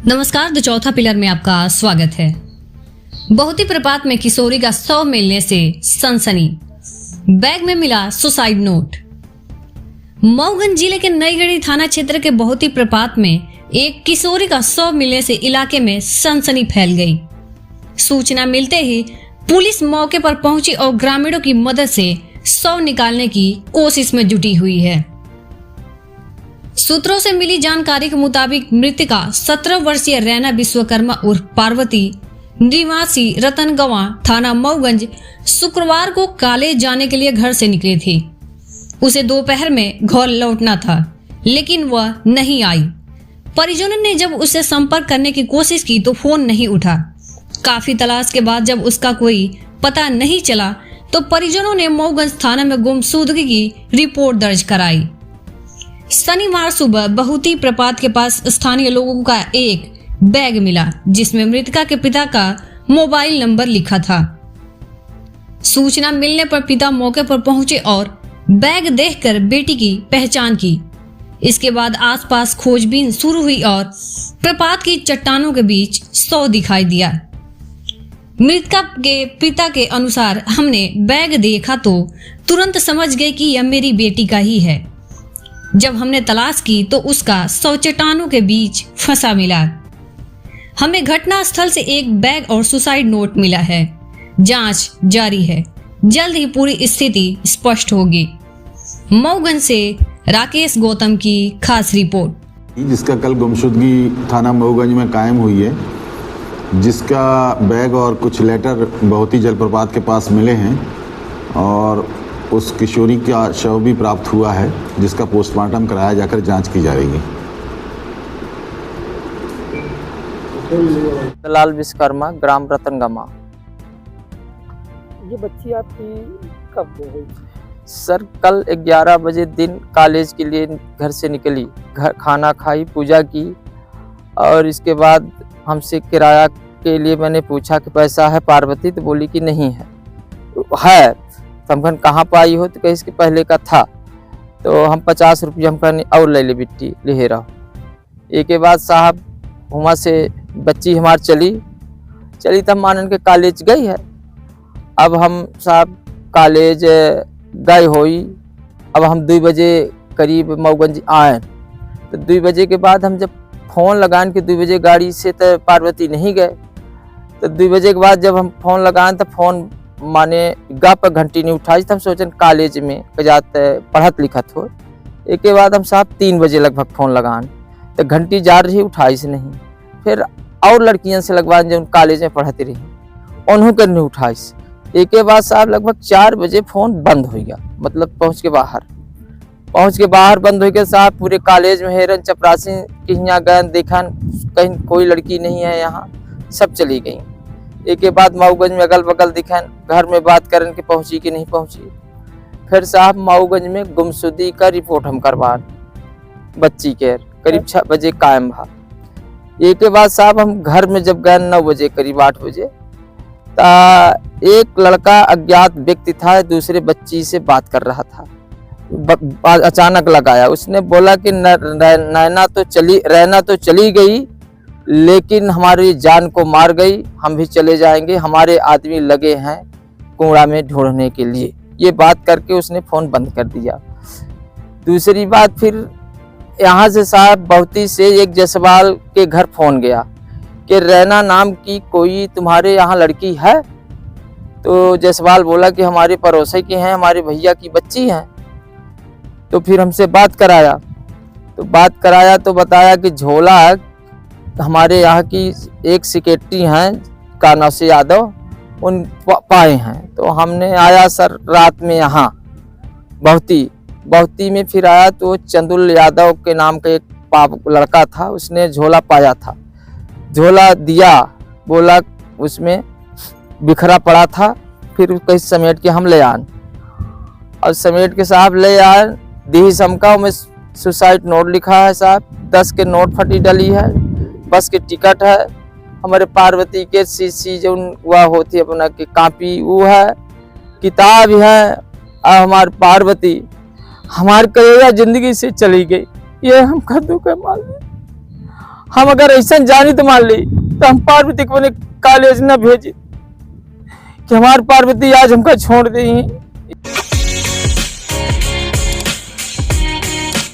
नमस्कार, द चौथा पिलर में आपका स्वागत है। बहुती प्रपात में किशोरी का शव मिलने से सनसनी, बैग में मिला सुसाइड नोट। मऊगंज जिले के नईगढ़ी थाना क्षेत्र के बहुती प्रपात में एक किशोरी का शव मिलने से इलाके में सनसनी फैल गई। सूचना मिलते ही पुलिस मौके पर पहुंची और ग्रामीणों की मदद से शव निकालने की कोशिश में जुटी हुई है। सूत्रों से मिली जानकारी के मुताबिक मृतका 17 वर्षीय रैना विश्वकर्मा उर्फ पार्वती निवासी रतनगवा थाना मऊगंज शुक्रवार को कॉलेज जाने के लिए घर से निकली थी। उसे दोपहर में घर लौटना था, लेकिन वह नहीं आई। परिजनों ने जब उसे संपर्क करने की कोशिश की तो फोन नहीं उठा। काफी तलाश के बाद जब उसका कोई पता नहीं चला तो परिजनों ने मऊगंज थाना में गुमशुदगी की रिपोर्ट दर्ज कराई। शनिवार सुबह बहुती प्रपात के पास स्थानीय लोगों का एक बैग मिला, जिसमें मृतका के पिता का मोबाइल नंबर लिखा था। सूचना मिलने पर पिता मौके पर पहुंचे और बैग देखकर बेटी की पहचान की। इसके बाद आसपास खोजबीन शुरू हुई और प्रपात की चट्टानों के बीच शव दिखाई दिया। मृतका के पिता के अनुसार, हमने बैग देखा तो तुरंत समझ गए कि यह मेरी बेटी का ही है। जब हमने तलाश की तो उसका शव चट्टानों के बीच फंसा मिला। हमें घटना स्थल से एक बैग और सुसाइड नोट मिला है। जांच जारी है, जल्द ही पूरी स्थिति स्पष्ट होगी। मऊगंज से राकेश गौतम की खास रिपोर्ट। जिसका कल गुमशुदगी थाना मऊगंज में कायम हुई है, जिसका बैग और कुछ लेटर बहुती जलप्रपात के पास मिले हैं और उस किशोरी का शव भी प्राप्त हुआ है, जिसका पोस्टमार्टम कराया जाकर जांच की जा रही है। लाल विश्वकर्मा, ग्राम रतनगमा। ये बच्ची आपकी कब हो गई? सर कल 11 बजे दिन कॉलेज के लिए घर से निकली, घर खाना खाई, पूजा की और इसके बाद हमसे किराया के लिए मैंने पूछा कि पैसा है पार्वती, तो बोली कि नहीं है। हमकन कहाँ पाई हो, तो कहीं इसके पहले का था। तो हम 50 रुपये हमकन और ले ले बिट्टी ले रहा। एक के बाद साहब वहाँ से बच्ची हमार चली तब मानन के कॉलेज गई है। अब हम साहब कॉलेज गए होई। अब हम 2 बजे करीब मऊगंज आए, तो 2 बजे के बाद हम जब फ़ोन लगान के 2 बजे गाड़ी से तो पार्वती नहीं गए। तो 2 बजे के बाद जब हम फ़ोन लगाएं तो फ़ोन माने गा पर घंटी नहीं उठाई। तो हम सोचन कॉलेज में जाते पढ़त लिखत हो। एक के बाद हम साहब 3 बजे लगभग फ़ोन लगान तो घंटी जा रही, उठाई से नहीं। फिर और लड़कियों से लगवान जो कॉलेज में पढ़ती रही, उन्हों के नहीं उठाई से। एक के बाद साहब लगभग 4 बजे फ़ोन बंद हो गया, मतलब पहुँच के बाहर बंद हो गया। साहब पूरे कॉलेज में हेरन चपरासी कि यहाँ गए देखन, कहीं कोई लड़की नहीं है, यहाँ सब चली गई। एक के बाद मऊगंज में अगल बगल दिखन, घर में बात करन के पहुंची कि नहीं पहुंची। फिर साहब मऊगंज में गुमशुदगी का रिपोर्ट हम करवान, बच्ची के करीब 6 बजे कायम भा। एक के बाद साहब हम घर में जब गए 9 बजे करीब 8 बजे, एक लड़का अज्ञात व्यक्ति था, दूसरे बच्ची से बात कर रहा था। अचानक लगाया, उसने बोला कि रैना तो चली गई, लेकिन हमारी जान को मार गई, हम भी चले जाएंगे, हमारे आदमी लगे हैं कुड़ा में ढूंढने के लिए। ये बात करके उसने फ़ोन बंद कर दिया। दूसरी बात, फिर यहाँ से साहब बहुती से एक जसवाल के घर फ़ोन गया कि रैना नाम की कोई तुम्हारे यहाँ लड़की है। तो जसवाल बोला कि हमारे पड़ोसी की हैं, हमारे भैया की बच्ची हैं। तो फिर हमसे बात कराया तो बताया कि झोला हमारे यहाँ की एक सेक्रेटरी हैं कान्हा से यादव, उन पाए हैं। तो हमने आया सर रात में यहाँ बहुती में फिर आया तो चंदुल यादव के नाम का एक लड़का था, उसने झोला पाया था। झोला दिया, बोला उसमें बिखरा पड़ा था, फिर कहीं समेट के हम ले आन और समेट के साहब ले आन दी समका में सुसाइड नोट लिखा है साहब, 10 के नोट फटी डली है, बस के टिकट है, हमारे पार्वती के सीसी जो वह होती है अपना की कापी वो है, किताब है। और हमारी पार्वती हमारे कलेजा जिंदगी से चली गई, ये हम कद्दू के माल हम अगर ऐसा जानी तो मान ली तो हम पार्वती को कॉलेज न भेजी कि हमारी पार्वती आज हमका छोड़ दी।